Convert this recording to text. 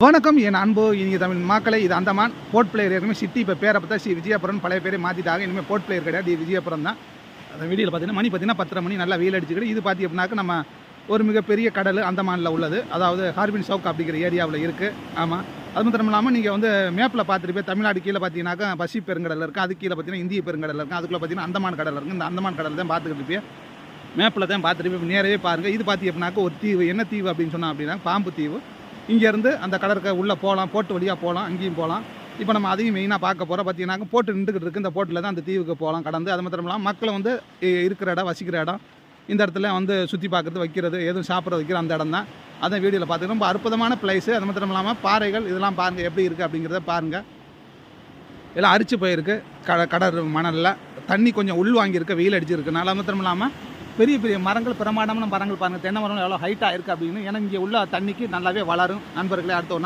வணக்கம் என் அன்பு இனிய தமிழ் மக்களை. இது அந்தமான் போர்ட் பிளேயர். ஏற்கனவே சிட்டி இப்போ பேரை பார்த்தா ஸ்ரீ விஜயபுரம் பழைய பேரை மாற்றிட்டாங்க. இனிமேல் போர்ட் பிளேயர் கிடையாது, இது விஜயபுரம் தான். அந்த வீடியோவில் பார்த்தீங்கன்னா மணி 10:30 மணி நல்லா வெயில் அடிச்சுக்கிட்டு. இது பார்த்தி அப்படின்னாக்க நம்ம ஒரு மிகப்பெரிய கடல் அந்தமானில் உள்ளது. அதாவது ஹார்பின் சவுக் அப்படிங்கிற ஏரியாவில் இருக்குது. ஆமாம், அது மட்டும் இல்லாமல் நீங்கள் வந்து மேப்பில் பார்த்துட்டு தமிழ்நாடு கீழே பார்த்தீங்கன்னாக்கா பசிபிக் பெருங்கடல் இருக்குது. அது கீழே பார்த்தீங்கன்னா இந்திய பெருங்கடல் இருக்குது. அதுக்குள்ளே பார்த்தீங்கன்னா அந்தமான் கடல் இருக்குது. இந்த அந்தமான் கடல் தான் பார்த்துக்கிட்டு இருப்பேன். மேப்பில் தான் பார்த்துட்டு நேரவே பாருங்கள். இது பார்த்தி அப்படின்னாக்க ஒரு தீவு. என்ன தீவு அப்படின்னு சொன்னால் அப்படின்னா பாம்பு தீவு. இங்கேருந்து அந்த கடற்கரை உள்ளே போகலாம், போட்டு வழியாக போகலாம், அங்கேயும் போகலாம். இப்போ நம்ம அதையும் மெயினாக பார்க்க போகிறோம். பார்த்தீங்கன்னாக்க போட்டு நின்றுக்கிட்டு இருக்குது. இந்த போட்டில் தான் அந்த தீவுக்கு போகலாம் கடந்து. அது மட்டும் இல்லாமல் மக்களை வந்து இருக்கிற இடம், வசிக்கிற இடம், இந்த இடத்துல வந்து சுற்றி பார்க்குறது, வைக்கிறது, எதுவும் சாப்பிட்றது, வைக்கிற அந்த இடம் தான். அதான் வீடியோவில் பார்த்துக்கிட்டு ரொம்ப அற்புதமான பிளேஸு. அது மட்டும் இல்லாமல் பாறைகள் இதெல்லாம் பாருங்கள் எப்படி இருக்குது அப்படிங்கிறத பாருங்கள். எல்லாம் அரிச்சு போயிருக்கு கடல் மணலில். தண்ணி கொஞ்சம் உள் வாங்கியிருக்கு வெயில் அடிச்சிருக்குனால. அது மட்டும் இல்லாமல் பெரிய பெரிய மரங்கள், பிரமாண்டமான மரங்கள் பாருங்கள். தென்னை மரம் எவ்வளோ ஹைட்டாக இருக்குது அப்படின்னு. ஏன்னா இங்கே உள்ள தண்ணிக்கு நல்லாவே வளரும். நண்பர்களே, அடுத்த ஒரு நல்ல